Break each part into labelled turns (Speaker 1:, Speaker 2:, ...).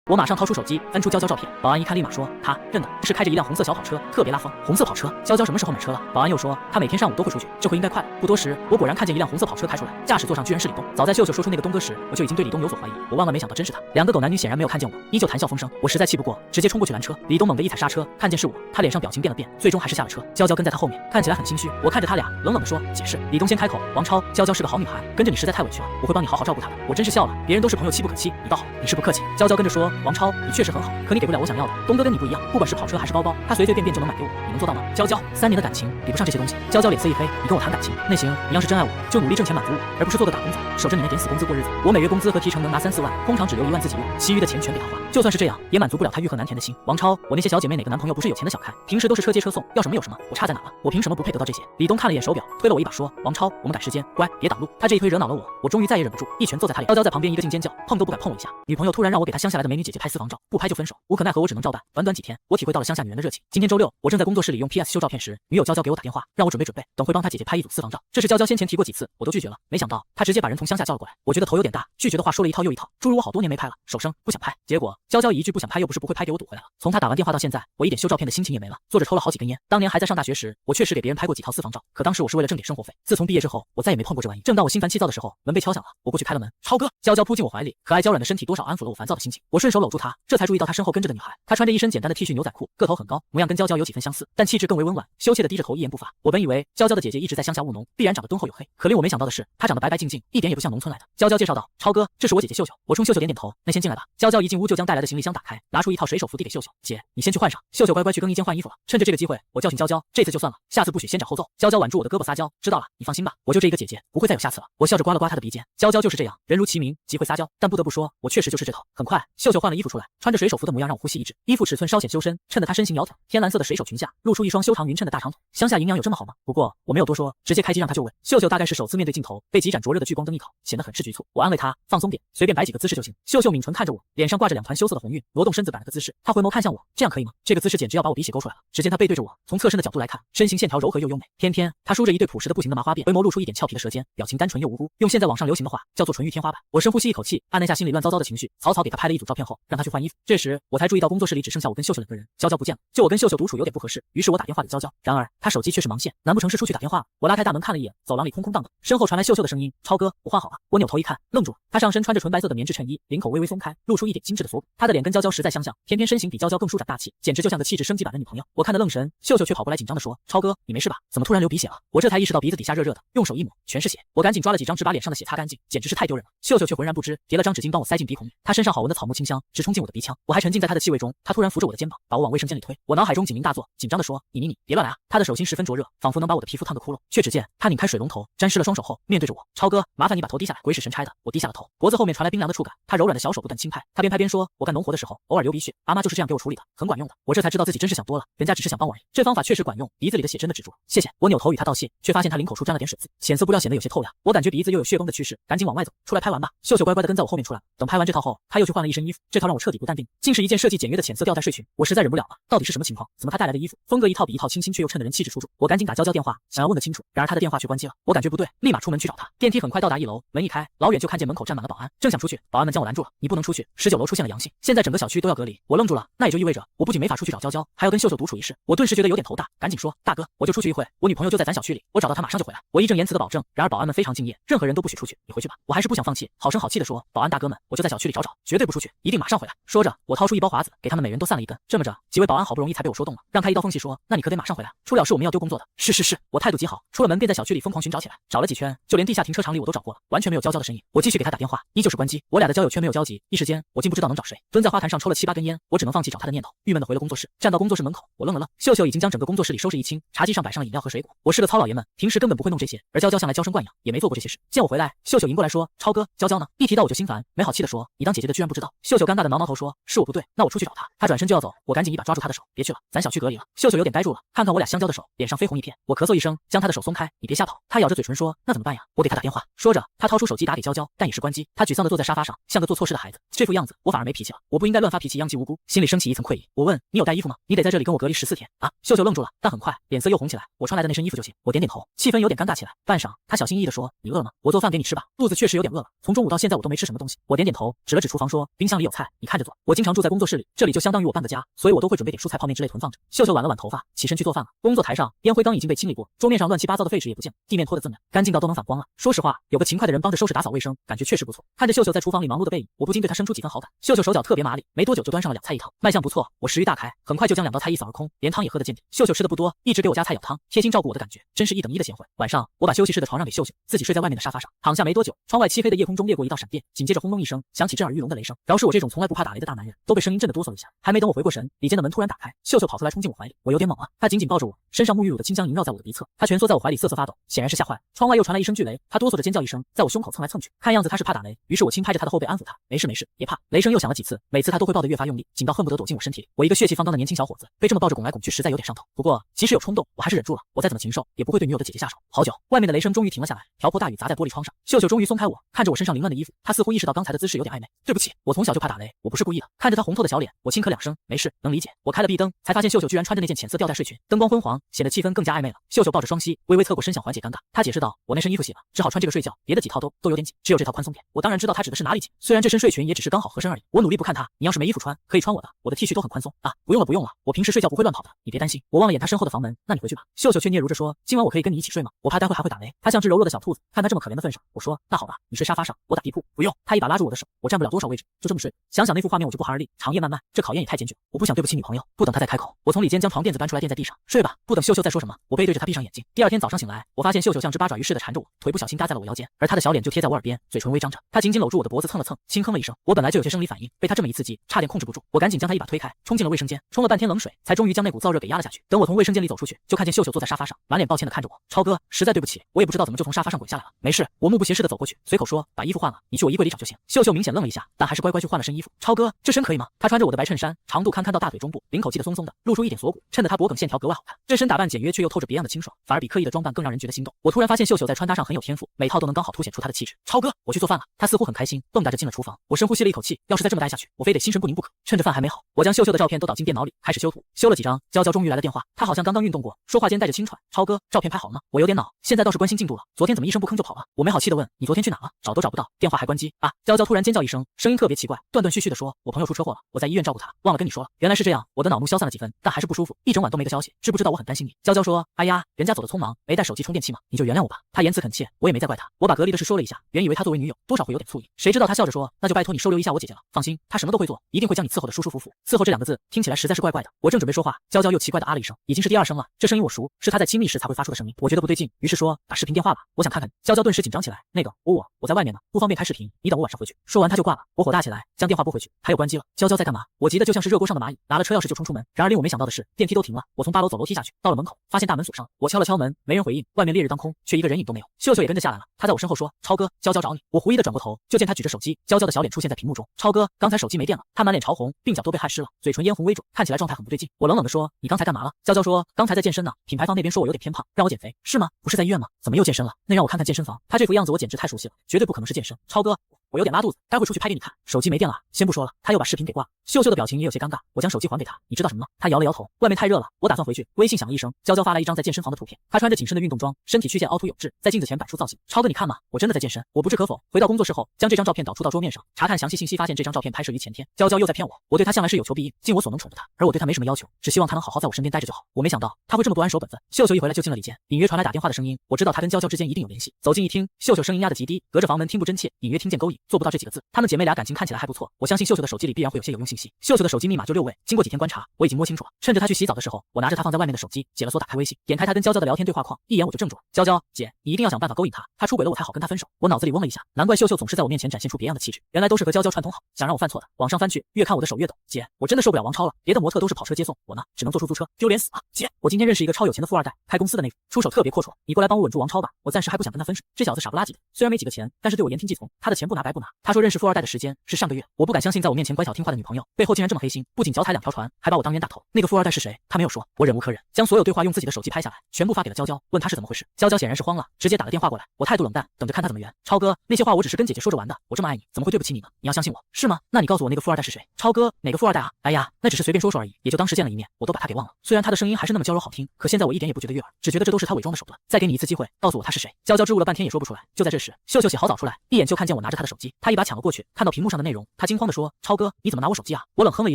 Speaker 1: 我马上掏出手机，翻出娇娇照片。保安一看，立马说：“她认得，是开着一辆红色小跑车，特别拉风。红色跑车，娇娇什么时候买车了？”保安又说：“她每天上午都会出去，这回应该快了。”不多时，我果然看见一辆红色跑车开出来，驾驶座上居然是李东。早在秀秀说出那个东哥时，我就已经对李东有所怀疑。我万万没想到真是他。两个狗男女显然没有看见我，依旧谈笑风生。我实在气不过，直接冲过去拦车。李东猛地一踩刹车，看见是我，他脸上表情变了变，最终还是下了车。娇娇跟在他后面，看起来很心虚。我看着他俩，冷冷地说：“解释。”李东先开口：“王超，娇娇是个好女孩，跟着你实在太委屈了，我会帮你好好照顾她的。”我真是笑了，别人都是朋友妻不可欺，你倒好，你是不客气。娇娇跟着说：“王超，你确实很好，可你给不了我想要的。东哥跟你不一样，不管是跑车还是包包，他随随便便就能买给我，你能做到吗？”娇娇，3年的感情比不上这些东西。娇娇脸色一黑：“你跟我谈感情？那行，你要是真爱我，就努力挣钱满足我，而不是做个打工仔，守着你那点死工资过日子。我每月工资和提成能拿3-4万，通常只留1万自己用，其余的钱全给他花。就算是这样，也满足不了他欲壑难填的心。王超，我那些小姐妹哪个男朋友不是有钱的小开？平时都是车接车送，要什么有什么，我差在哪了？我凭什么不配得到这些？”李东看了一眼手表，推了我一把说：“王超，我们赶时间，乖，别挡路。”他这一推惹恼了我，我终于再也忍不住，一拳揍在他脸。娇娇在旁边一个劲尖叫，碰都不敢碰我一下。女朋友突然让我给她乡下来的美女姐姐拍私房照，不拍就分手，无可奈何，我只能照办。短短几天，我体会到了乡下女人的热情。今天周六，我正在工作室里用 PS 修照片时，女友娇娇给我打电话，让我准备，等会帮她姐姐拍一组私房照。这是娇娇先前提过几次，我都拒绝了，没想到她直接把人从乡下叫了过来。我觉得头有点大，拒绝的话说了一套又一套，诸如我好多年没拍了，手生不想拍。结果娇娇一句不想拍又不是不会拍给我堵回来了。从她打完电话到现在，我一点修照片的心情也没了，坐着抽了好几根烟。当年还在上大学时，我确实给别人拍过几套私房照，可当时我是为了挣点生活费。自从毕业之后，我再也没碰过这玩意。正当我心烦气躁的时候，门被敲响了，我过去开了门。超哥，娇娇扑进我怀里，可爱娇软的身体多少安抚了我烦躁的心情。我顺手搂住她，这才注意到她身后跟着的女孩。她穿着一身简单的 T 恤牛仔裤，个头很高，模样跟娇娇有几分相似，但气质更为温婉，羞怯的低着头，一言不发。我本以为娇娇的姐姐一直在乡下务农，必然长得敦厚黝黑，可令我没想到的是，她长得白白净净，一点也不像农村来的。娇娇介绍道：“超哥，这是我姐姐秀秀。”我冲秀秀点点头，那先进来吧。娇娇一进屋就将带来的行李箱打开，拿出一套水手服递给秀秀：“姐，你先去换上。”秀秀乖乖去更衣间换衣服了。趁着这个机会，我教训娇娇，这次就算了，下次不许先斩后奏。娇娇挽住我的胳膊撒娇：“知道了，你放心吧，我就这一个姐姐，不会再有下次了。”我笑着刮了刮她的鼻尖。娇娇就是这样，人如其名，极会撒娇，但不得不说，我确实就是这头。很快，秀秀换了衣服出来，穿着水手服的模样让我呼吸一滞。衣服尺寸稍显修身，衬得她身形窈窕。天蓝色的水手裙下露出一双修长匀称的大长腿。乡下营养有这么好吗？不过我没有多说，直接开机让她就问。秀秀大概是首次面对镜头，被几盏灼热的聚光灯一烤，显得很是局促。我安慰她放松点，随便摆几个姿势就行。秀秀抿唇看着我，脸上挂着2团羞涩的红晕，挪动身子摆了个姿势。她回眸看向我，这样可以吗？这个姿势简直要把我鼻血勾出来了。只见她背对着我，从侧身的角度来看，身形线条柔和又优美。偏偏她梳着一对朴实的不行的麻花辫，回眸露出一点俏皮的舌尖，表情单纯又无辜，用现在网上流行的话叫做纯欲天花板。我深呼吸一口气，按捺下心里乱糟糟的情绪，草草给她拍了一组照片后，让她去换衣服。这时我才注意到工作室里只剩下我跟秀秀2个人，娇娇不见了，就我跟秀秀独处有点不合适，于是我打电话给娇娇，然而她手机却是忙线，难不成是出去打电话了？我拉开大门看了一眼，走廊里空空荡荡，身后传来秀秀的声音：“超哥，我换好了。”我扭头一看，愣住了。她上身穿着纯白色的棉质衬衣，领口微微松开，露出一点精致的锁骨。她的脸跟娇娇实在相像，偏偏身形比娇娇更舒展大气，简直就像个气质升级版的女朋友。我看得愣神，秀秀却跑过来紧张地说：“超哥，你没事吧？怎么突然流鼻血了？”我这才意识到鼻子底下热热的，用手一抹，全是血。我赶紧抓了几张纸把脸上的血擦干净，简直是太丢人了。秀秀却浑然不知，叠了张纸巾帮我塞进鼻孔里。她身上好闻的草木清香直冲进我的鼻腔，我还沉浸在她的气味中。她突然扶着我的肩膀，把我往卫生间里推。我脑海中警铃大作，紧张地说：“你，别乱来啊！”她的手心十分灼热，仿佛能把我的皮肤烫个窟窿。却只见她拧开水龙头，沾湿了双手后，面对着我：“超哥，麻烦你把头低下来。”鬼使神差的，我低下了头，脖子后面传来冰凉的触感，她柔软的小手不断轻拍。她边拍边说：“我干农活的时候，偶尔流鼻血，阿妈就是这样给我处理的，很管用的。”我这才知道自己真是想多了，人家只是想帮我而已。这方法确实管用，鼻子里的血真的止住了。谢谢。我扭头与她道谢，却发现她领口处沾了点水渍，显色布料显得有些透亮。我感觉鼻子又有血崩的趋势，赶紧往外走，出来拍完吧。秀秀乖乖的跟在我后面出来，等拍完这套后，她又去换了一身衣服，这套让我彻底不淡定，竟是一件设计简约的浅色吊带睡裙。我实在忍不了了，到底是什么情况？怎么她带来的衣服风格一套比一套清新，却又衬得人气质出众？我赶紧打娇娇电话，想要问个清楚，然而她的电话却关机了。我感觉不对，立马出门去找她。电梯很快到达1楼，门一开，老远就看见门口站满了保安，正想出去，保安们将我拦住了。你不能出去，19楼出现了阳性，现在整个小区都要隔离。我愣住了，那也就意味着我不仅没法出去找娇娇，还要跟秀秀独处一室。我顿时觉得有点头大，赶紧说：“大哥，我就出去一会，我女朋友就在咱小区里，我找到她马上就回来。”我义正言辞的保证，然而保安们非常敬业，任何人都不许出去，你回去吧。我还是不想放弃，好声好气的说：“保安大哥们，我就在小区里找找，绝对不出去，一定马上回来。”说着，我掏出一包华子，给他们每人都散了一根。这么着，几位保安好不容易才被我说动了，让开一道缝隙说：“那你可得马上回来，出了事我们要丢工作的。”是，我态度极好，出了门便在小区里疯狂寻找起来，找了几圈，就连地下停车场里我都找过了，完全没有娇娇的身影。我继续给他打电话，依旧是关机。我俩的交友圈没有交集，一时间我竟不知道能找谁。蹲在花坛上抽了7、8根烟，我只能放弃找他的念头，郁闷的回了工作室。站到工作室门口，我愣了愣，秀秀已经将整个工作室里收拾一清，茶几上摆上了饮料和水果。我是个糙老爷们，平时根本不会弄这些，而娇娇向来娇生惯养，也没做过这些事。见我回来，秀秀迎过来说：“超哥，娇娇呢？”一提到我就心烦，没好气的说：“你当姐姐的居然不知道？”秀秀尴尬的挠挠头说：“是我不对，那我出去找她。”她转身就要走，我赶紧一把抓住她的手：“别去了，咱小区隔离了。”秀秀有点呆住了，看看我俩相交的手，脸上绯红一片。我咳嗽一声，将她的手松开：“你别瞎跑。”她咬着嘴唇说：“那怎么办呀？”我给她打电话，说着，她掏出手机打给娇娇，但也是关机。她沮丧的坐在沙发上，像个做错事的孩子，这副样子我反而没脾气了。气了，我不应该乱发脾气殃及无辜，心里升起一层愧意。我问你有带衣服吗？你得在这里跟我隔离14天啊！秀秀愣住了，但很快脸色又红起来。我穿来的那身衣服就行。我点点头，气氛有点尴尬起来。半晌，他小心翼翼地说：“你饿了吗？我做饭给你吃吧。肚子确实有点饿了，从中午到现在我都没吃什么东西。”我点点头，指了指厨房说：“冰箱里有菜，你看着做。我经常住在工作室里，这里就相当于我半个家，所以我都会准备点蔬菜、泡面之类囤放着。”秀秀挽了挽头发，起身去做饭了。工作台上烟灰缸已经被清理过，桌面上乱七八糟的废纸也不见了，地面拖得锃亮，干净到都能反光了。说实话，有个勤快的人帮着收拾打扫卫生，感觉确实不错。看着秀秀在厨房里忙碌的背影，我不禁对她生出几分好感。秀秀手脚特别麻利，没多久就端上了2菜1汤，卖相不错。我食欲大开，很快就将2道菜一扫而空，连汤也喝得见底。秀秀吃的不多，一直给我夹菜舀汤，贴心照顾我的感觉，真是1等1的贤惠。晚上，我把休息室的床让给秀秀，自己睡在外面的沙发上。躺下没多久，窗外漆黑的夜空中掠过一道闪电，紧接着轰隆一声，响起震耳欲聋的雷声。饶是我这种从来不怕打雷的大男人，都被声音震得哆嗦了一下。还没等我回过神，里间的门突然打开，秀秀跑出来冲进我怀里，我有点懵啊。她紧紧抱着我，身上沐浴乳的清香萦绕在我的鼻侧，她蜷缩在我怀里瑟瑟发抖，显然是吓坏了。窗外又传来一声巨雷，她哆嗦着尖叫一声，在我胸口蹭来蹭去，看样子她是怕打雷。于是我轻拍着她的后背安抚她，没事没事，别怕。雷声又响了几次，每次她都会抱得越发用力，紧到恨不得躲进我身体里。我一个血气方刚的年轻小伙子，被这么抱着拱来拱去，实在有点上头。不过即使有冲动，我还是忍住了，我再怎么禽兽，也不会对女友的姐姐下手。好久，外面的雷声终于停了下来，瓢泼大雨砸在玻璃窗上。秀秀终于松开我，看着我身上凌乱的衣服，她似乎意识到刚才的姿势有点暧昧。对不起，我从小就怕打雷，我不是故意的。看着她红透的小脸，我轻咳2声，没事，能理解。我开了壁灯，才发现秀秀居然穿着那件浅色吊带睡裙，灯光昏黄，显得气氛更加暧昧了。秀秀抱着双膝，微微侧过身想缓解尴尬。她解释道：“我那身衣服洗了，只好穿这个睡觉，别的几套都有点紧，只有这套宽松点。”我当然知道她指的是哪里紧，虽然这身睡裙也只是刚好合身而已。我努力不看她，你要是没衣服穿，可以穿我的，我的 T 恤都很宽松啊。不用了不用了，我平时睡觉不会乱跑的，你别担心。我望了眼她身后的房门，那你回去吧。秀秀却嗫嚅着说：“今晚我可以跟你一起睡吗？我怕待会还会打雷。”她像只柔弱的小兔子，看她这么可怜的份上，我说：“那好吧，你睡沙发上，我打地铺。”不用，她一把拉住我的手，我占不了多少位置，就这么睡。想想那幅画面我就不寒而栗，长夜漫漫，这考验也太艰巨了。我不想对不起女朋友。不等她再开口，我从里间将床垫子搬出来垫在地上，睡吧。不等秀秀再说什么，我背对着她闭上眼睛。第二天早上醒来，我发现秀秀像只八爪鱼似的缠着我，腿不小心搭在了我腰间，而她的小脸就贴在我耳边，嘴唇微张着。她紧紧搂住我的脖子蹭了蹭，轻哼了一声。我本来就有些生理反应，被她这么一刺激，差点控制不住，我赶紧将她一把推开，冲进了卫生间，冲了半天冷水，才终于将那股燥热给压了下去。等我从卫生间里走出去，就看见秀秀坐在沙发上，满脸抱歉地看着我。超哥，实在对不起，我也不知道怎么就从沙发上滚下来了。没事，我目不斜视地走过去，随口说把衣服换了，你去我衣柜里找就行。秀秀明显愣了一下，但还是乖乖去换了身衣服。超哥，这身可以吗？她穿着我的白衬衫，长度堪到大腿中部，领口系得松松的，露出一点锁骨，衬得她脖梗线条格外好看。这身打扮简约却又透着别样的清爽，反而比刻意的装扮更让人觉得心动。我突然发现秀秀在穿搭上很有天赋，每套都能刚好凸显出她的气质。超哥，我去做饭了。她似乎很开心，蹦跶着进了厨房。我深呼吸了一口气，要是再这么待下去，我非得心神不宁不可。趁着饭还没好，我将秀秀的照片都导进电脑里，开始修图。修了几张，娇娇终于来了电话。她好像刚刚运动过，说话间带着轻喘。超哥，照片拍好了吗？我有点恼，现在倒是关心进度了。昨天怎么一声不吭就跑了？我没好气地问，你昨天去哪了？找都找不到，电话还关机啊！娇娇突然尖叫一声，声音特别奇怪，断断续续地说，我朋友出车祸了，我在医院照顾他，忘了跟你说了。原来是这样，我的恼怒消散了几分，但还是不舒服，一整晚都没个消息，知不知道我很担心你？娇娇说，哎呀，人家走得匆忙，没带手机充电器嘛，你就原谅我吧。她言辞恳切，我也没再怪她。我把隔离的事说了一下，原以为她作为女友多少会有点醋意，谁知道她笑着说，那就拜托你收留一下我姐姐了，放心，她什么都会做，一定会将你伺候得舒舒服服。伺候这2个字听起来实在是怪怪的。我正准备说话，娇娇又奇怪地啊了一声，已经是第2声了，这声音我熟，是她在亲密时才会发出的声音。我觉得不对劲，于是说打视频电话吧，我想看看。娇娇顿时紧张起来，那个我在外面呢，不方便开视频，你等我晚上回去。说完她就挂了。我火大起来，将电话拨回去，她又关机了。娇娇在干嘛？我急得就像是热锅上的蚂蚁，拿了车钥匙就冲出门。然而令我没想到的是，电梯都停了。我从8楼走楼梯下去，到了门口，发现大门锁上了。我敲了敲门，没人回应，外面烈日当空，却一个人影都没有。秀秀也跟着下来了，她在我身后说，超哥，娇娇找你。我狐疑的转过头，就见她举着手机，娇娇的小脸出现在屏幕中。超哥，刚才手机没电了。她满脸潮红，鬓角都被汗湿了，嘴唇嫣红微肿，看起来状态很不对劲。我冷冷的说，你刚才干嘛了？娇娇说，刚才在健身呢，品牌方那边说我有点偏胖，让我减肥。是吗？不是在医院吗？怎么又健身了？那让我看看健身房。她这副样子我简直太熟悉了，绝对不可能是健身。超哥，我有点拉肚子，待会出去拍给你看。手机没电了，先不说了。他又把视频给挂了。秀秀的表情也有些尴尬，我将手机还给他。你知道什么吗？他摇了摇头。外面太热了，我打算回去。微信响了一声，娇娇发来一张在健身房的图片。她穿着紧身的运动装，身体曲线凹凸有致，在镜子前摆出造型。超哥，你看嘛，我真的在健身。我不置可否。回到工作室后，将这张照片导出到桌面上，查看详细信息，发现这张照片拍摄于前天。娇娇又在骗我，我对她向来是有求必应，尽我所能宠着她，而我对她没什么要求，只希望她能好好在我身边待着就好。我没想到她会这么不安守本分。秀秀一回来就进了里间，隐约传来打电话的声音，我知道她跟娇娇之间一定有联系。走近一听，秀秀声音压得极低，隔着房门听不真切，隐约听见勾引，做不到这几个字。她们姐妹俩感情看起来还不错，我相信秀秀的手机里必然会有些有用信息。秀秀的手机密码就6位，经过几天观察，我已经摸清楚了。趁着她去洗澡的时候，我拿着她放在外面的手机解了锁，打开微信，点开她跟娇娇的聊天对话框，一眼我就怔住了。娇娇姐，你一定要想办法勾引她，她出轨了我才好跟她分手。我脑子里嗡了一下，难怪秀秀总是在我面前展现出别样的气质，原来都是和娇娇串通好，想让我犯错的。往上翻去，越看我的手越抖。姐，我真的受不了王超了，别的模特都是跑车接送，我呢只能坐出租车，丢脸死了。姐，我今天认识一个超有钱的富二代，开公司的那种，出手特别阔绰，你过来帮我稳住王超吧，我暂时还不想跟他分手。这小子傻不拉几的，虽然没几个钱，但是对我言听计从，他的钱不拿白白不拿。他说认识富二代的时间是上个月，我不敢相信在我面前乖巧听话的女朋友背后竟然这么黑心，不仅脚踩2条船，还把我当冤大头。那个富二代是谁？他没有说，我忍无可忍，将所有对话用自己的手机拍下来，全部发给了娇娇，问他是怎么回事。娇娇显然是慌了，直接打了电话过来，我态度冷淡，等着看他怎么圆。超哥，那些话我只是跟姐姐说着玩的，我这么爱你，怎么会对不起你呢？你要相信我，是吗？那你告诉我那个富二代是谁？超哥，哪个富二代啊？哎呀，那只是随便说说而已，也就当时见了一面，我都把他给忘了。虽然他的声音还是那么娇柔好听，可现在我一点也不觉得悦耳，只觉得这都是他伪装的手段。再给你一次机会，告诉我他是谁。娇娇支吾了半天也说不出来。就在这时，秀秀写好早出来，一眼就看见我拿着他的手机，他一把抢了过去，看到屏幕上的内容，他惊慌地说：“超哥，你怎么拿我手机啊？”我冷哼了一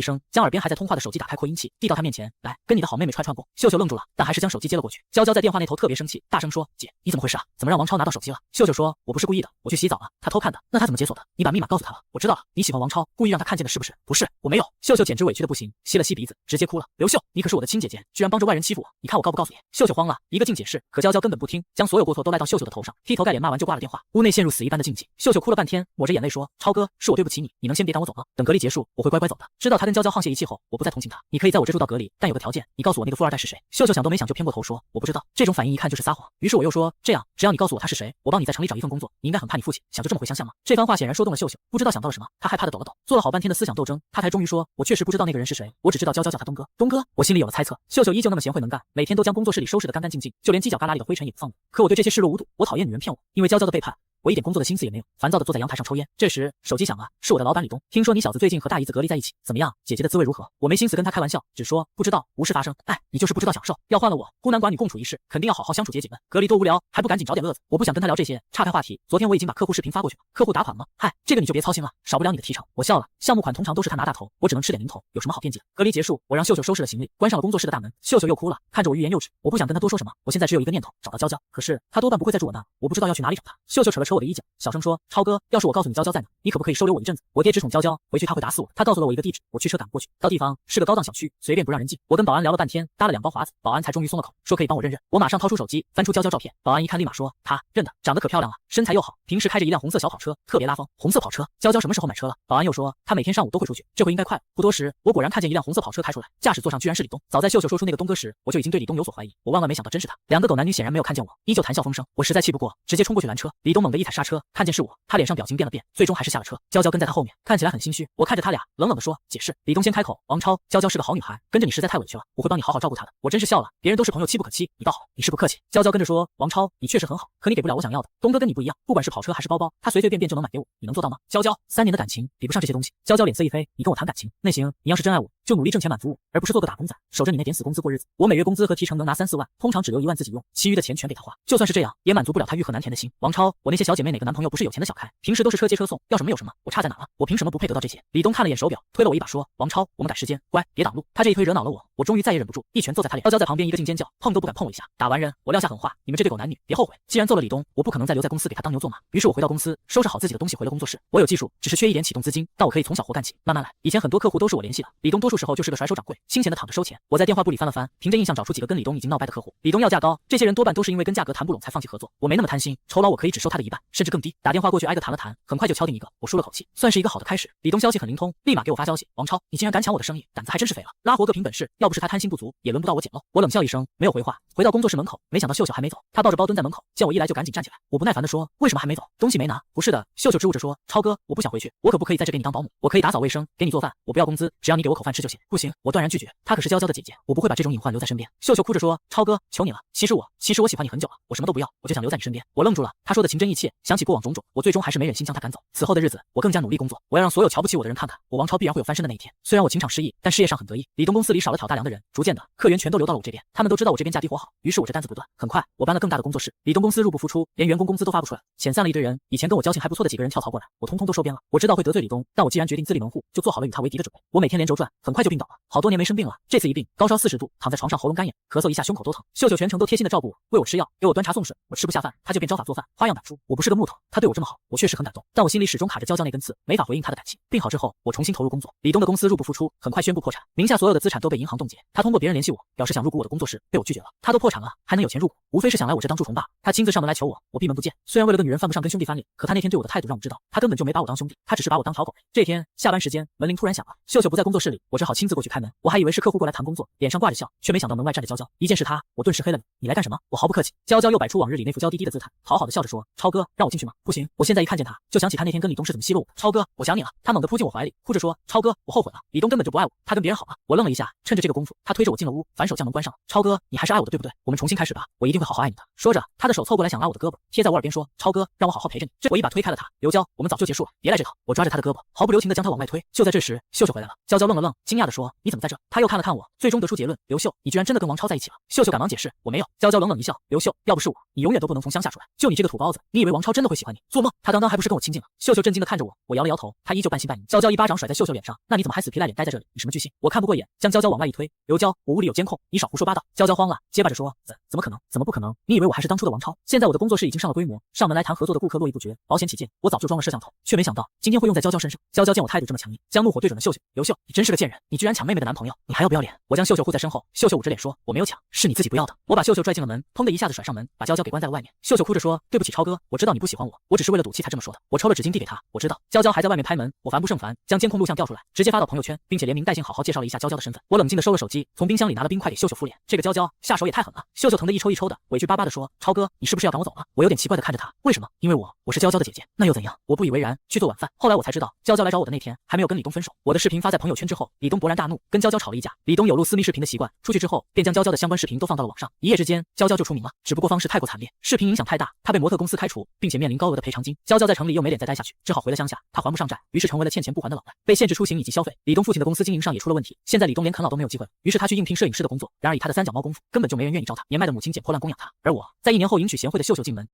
Speaker 1: 声，将耳边还在通话的手机打开扩音器，递到他面前，来，跟你的好妹妹串过。秀秀愣住了，但还是将手机接了过去。娇娇在电话那头特别生气，大声说：“姐，你怎么回事啊？怎么让王超拿到手机了？”秀秀说：“我不是故意的，我去洗澡了，他偷看的。那他怎么解锁的？你把密码告诉他了。我知道了，你喜欢王超，故意让他看见的是不是？不是，我没有。”秀秀简直委屈的不行，吸了吸鼻子，直接哭了。刘秀，你可是我的亲姐姐，居然帮着外人欺负我，你看我告不告诉你？秀秀慌了，一个劲解释，可娇娇根本不听，将所有过错都赖到秀秀的头上，劈头盖脸骂完就挂了电话。屋内陷入死一般的静寂。秀秀哭了半天，抹着眼泪说：“超哥，是我对不起你，你能先别赶我走吗？等隔离结束，我会乖乖走的。”知道他跟娇娇沆瀣一气后，我不再同情他，你可以在我这住到隔离，但有个条件，你告诉我那个富二代是谁。秀秀想都没想就偏过头说：“我不知道。”这种反应一看就是撒谎。于是我又说：“这样，只要你告诉我他是谁，我帮你在城里找一份工作。你应该很怕你父亲，想就这么回乡下吗？”这番话显然说动了秀秀，不知道想到了什么，她害怕的抖了抖，做了好半天的思想斗争，她才终于说：“我确实不知道那个人是谁，我只知道娇娇叫他东哥。”东哥，我心里有了猜测。秀秀依旧那么贤惠能干，每天都将工作室里收拾得干干净净，就连犄角旮旯里的灰尘也不放过。可我对这些视若无睹，我讨厌女人骗我，因为娇娇的背叛。我一点工作的心思也没有，烦躁的坐在阳台上抽烟。这时手机响了，是我的老板李东。听说你小子最近和大姨子隔离在一起，怎么样？姐姐的滋味如何？我没心思跟他开玩笑，只说不知道，无事发生。哎，你就是不知道享受。要换了我，孤男寡女共处一室，肯定要好好相处解解闷。隔离多无聊，还不赶紧找点乐子。我不想跟他聊这些，岔开话题。昨天我已经把客户视频发过去了，客户打款了吗？嗨，这个你就别操心了，少不了你的提成。我笑了，项目款通常都是他拿大头，我只能吃点零头，有什么好惦记的？隔离结束，我让秀秀收拾了行李，关上了工作室的大门。秀秀又哭了，看着我欲言又止。我不想跟他多说什么，我现在只有一个念头，找到娇娇。可是他多半不会再住我那，我不知道要去哪里找他。秀秀扯了扯我的衣角，小声说：“超哥，要是我告诉你娇娇在哪，你可不可以收留我一阵子？我爹只宠娇娇，回去他会打死我。”他告诉了我一个地址，我驱车赶过去。到地方是个高档小区，随便不让人进。我跟保安聊了半天，搭了2包华子，保安才终于松了口，说可以帮我认认。我马上掏出手机，翻出娇娇照片，保安一看立马说：“她认得，长得可漂亮了，身材又好，平时开着一辆红色小跑车，特别拉风。红色跑车，娇娇什么时候买车了？”保安又说：“她每天上午都会出去，这回应该快了。”不多时，我果然看见一辆红色跑车开出来，驾驶座上居然是李东。早在秀秀说出那个东哥时，我就已经对李东有所怀疑，我万万没想到真是他。2个狗男女显然没有看见我，依旧谈笑风生。我实在气不过，直接冲过去拦车。李东猛地一踩刹车，看见是我，他脸上表情变了变，最终还是下了车。娇娇跟在他后面，看起来很心虚。我看着他俩，冷冷地说：“解释。”李东先开口：“王超，娇娇是个好女孩，跟着你实在太委屈了，我会帮你好好照顾她的。”我真是笑了，别人都是朋友，妻不可欺，你倒好，你是不客气。娇娇跟着说：“王超，你确实很好，可你给不了我想要的。东哥跟你不一样，不管是跑车还是包包，他随随便便就能买给我，你能做到吗？”娇娇，3年的感情比不上这些东西。娇娇脸色一黑：“你跟我谈感情？那行，你要是真爱我，就努力挣钱满足我，而不是做个打工仔，守着你那点死工资过日子。我每月工资和提成能拿3、4万，通常只留1万自己用，其余的钱全给他花。就算是这样，也满足不了他欲壑难填的心。王超，我那些小姐妹哪个男朋友不是有钱的小开，平时都是车接车送，要什么有什么，我差在哪了？我凭什么不配得到这些？”李东看了眼手表，推了我一把说：“王超，我们赶时间，乖，别挡路。”他这一推惹恼了我，我终于再也忍不住，一拳揍在他脸。娇娇在旁边一个劲尖叫，碰都不敢碰我一下。打完人，我撂下狠话：“你们这对狗男女，别后悔。”既然揍了李东，我不可能再留在公司给他当牛做马。于是我回到公司，收拾好自己的东西回了工作室。我有技术，只是缺一点启动资金，但我可以从小活干起，慢慢来。以前很多客户都是我联系的，李东多数时候就是个甩手掌柜，清闲的躺着收钱。我在电话簿里翻了翻，凭着印象找出几个跟李东已经闹掰的客户。李东要价高，这些人多半都是因为跟价格谈不拢才放弃合作。我没那么贪心，酬劳我可以只收他的1半，甚至更低。打电话过去挨个谈了谈，很快就敲定一个，我舒了口气，算是一个好的开始。李东消息很灵通，立马给我发消息：“王超，你竟然敢抢我的生意，胆子还真是肥了。拉活个凭本事，要不是他贪心不足，也轮不到我捡漏。”我冷笑一声，没有回话。回到工作室门口，没想到秀秀还没走，她抱着包蹲在门口，见我一来就赶紧站起来。我不耐烦地说：“为什么还没走？东西没拿？”“不是的。”秀秀支吾着说：“超哥，我不想回去，我可不可以在这给你当保姆？我可以打扫卫生，给你做饭，我不要工资，只要你给我口饭吃就行。”“不行！”我断然拒绝。她可是娇娇的姐姐，我不会把这种隐患留在身边。秀秀哭着说：“超哥，求你了，其实我喜欢你很久了，我什么都不要，我就想留在你身边。”我愣住了，她说的情真意切，想起过往种种，我最终还是没忍心将她赶走。此后的日子，我更加努力工作，我要让所有瞧不起我的人看看，我王超必然会有翻身的那一天。虽然我情场失意，但事业上很得意。李东公司里少了挑大梁的人，逐渐的客源全都流到了我这边，他们都知道我这边价低活好，于是我这单子不断。很快，我搬了更大的工作室，李东公司入不敷出，连员工工资都发不出来，遣散了一堆人。以前跟我交情还不错的几个人跳槽过来，我通通都收编了。我知道会得罪李东，但我既然决定自立门户，就做好了与他为敌的准备。我每天连轴转，很快就病倒了，好多年没生病了，这次一病，高烧40度，躺在床上喉咙干痒，咳嗽一下胸口都疼。秀秀全程都贴心的照顾我，喂我吃药，给我端茶送水，我吃不下饭，他就变招法做饭，花样百出。我不是个木头，他对我这么好，我确实很感动，但我心里始终卡着娇娇那根刺，没法回应他的感情。病好之后，我重新投入工作。李东的公司入不敷出，很快宣布破产，名下所有的资产都被银行冻结。他通过别人联系我，表示想入股我的工作室，被我拒绝了。他都破产了，还能有钱入股，无非是想来我这当蛀虫罢。他亲自上门来求我，我闭门不见。虽然为了个女人犯不上跟兄弟翻脸，可他那天对我的态度让我知道，他根本就没把我当兄弟，他只是把我当条狗。这天下班时间，门铃突然响了，秀秀不在工作室里，我只好亲自过去开门。我还以为是客户过来谈工作，脸上挂着笑，却没想到门外站着娇娇。一见是她，我顿时黑了脸。你来干什么？我毫不客气。娇娇又摆出往日里那副娇滴滴的姿态，讨好的笑着说：“超哥，哥，让我进去吗？不行，我现在一看见他，就想起他那天跟李东是怎么奚落我的。超哥，我想你了。他猛地扑进我怀里，哭着说，超哥，我后悔了，李东根本就不爱我，他跟别人好了。我愣了一下，趁着这个功夫，他推着我进了屋，反手将门关上了。超哥，你还是爱我的对不对？我们重新开始吧，我一定会好好爱你的。说着，他的手凑过来想拉我的胳膊，贴在我耳边说，超哥，让我好好陪着你。我一把推开了他，刘娇，我们早就结束了，别来这套。我抓着他的胳膊，毫不留情地将他往外推。就在这时，秀秀回来了。娇娇愣了愣，惊讶地说，你怎么在这？他又看了看我，最终得出结论，刘秀，你居然真的跟王超在一起了。秀秀赶忙解释，我没有。娇娇冷冷一笑，刘秀，要不是我，你永远都不能从乡下出来。就你这个土包子，你以为王超真的会喜欢你？做梦！他刚刚还不是跟我亲近了？秀秀震惊地看着我，我摇了摇头，他依旧半信半疑。娇娇一巴掌甩在秀秀脸上，那你怎么还死皮赖脸待在这里？你什么居心？我看不过眼，将娇娇往外一推。刘娇，我屋里有监控，你少胡说八道。娇娇慌了，结巴着说，怎么可能？怎么不可能？你以为我还是当初的王超？现在我的工作室已经上了规模，上门来谈合作的顾客络绎不绝。保险起见，我早就装了摄像头，却没想到今天会用在娇娇身上。娇娇见我态度这么强硬，将怒火对准了秀秀。刘秀，你真是个贱人，你居然抢妹妹的男朋友，你还要不要脸？我将秀秀护在身后，秀秀捂着脸说，我没有抢，是你自己不要的。我把秀秀拽进了门，砰的一下子甩上门，把娇娇给关在了外面。秀秀哭着说，对不起超哥，我知道你不喜欢我，我只是为了赌气才这么说的。我抽了纸巾递给他，我知道。娇娇还在外面拍门，我烦不胜烦，将监控录像调出来，直接发到朋友圈，并且连名带姓好好介绍了一下娇娇的身份。我冷静地收了手机，从冰箱里拿了冰块给秀秀敷脸。这个娇娇下手也太狠了。秀秀疼得一抽一抽的，委屈巴巴地说，超哥，你是不是要赶我走了？我有点奇怪地看着他，为什么？因为我是娇娇的姐姐，那又怎样？我不以为然，去做晚饭。后来我才知道，娇娇来找我的那天还没有跟李东分手。我的视频发在朋友圈之后，李东勃然大怒，跟娇娇吵了一架。李东有录私密视频的习惯，出去之后便将娇娇的相关视频都放到了网上，一夜之间娇娇就出名了。只不过方式太过惨烈，视频影响太大，她被模特公司开除，并且面临高额的赔偿金。娇娇在城里又没脸再待下去，只好回了乡下。她还不上债，于是成为了欠钱不还的老赖，被限制出行以及消费。李东父亲的公司经营上也出了问题，现在李东连啃老都没有机会，于是他去应聘摄影师的工作。然而以他的三脚猫功夫，根本就没人愿意招他。年迈的母亲捡破烂供养他。而我在1年后迎娶贤惠的秀秀进门，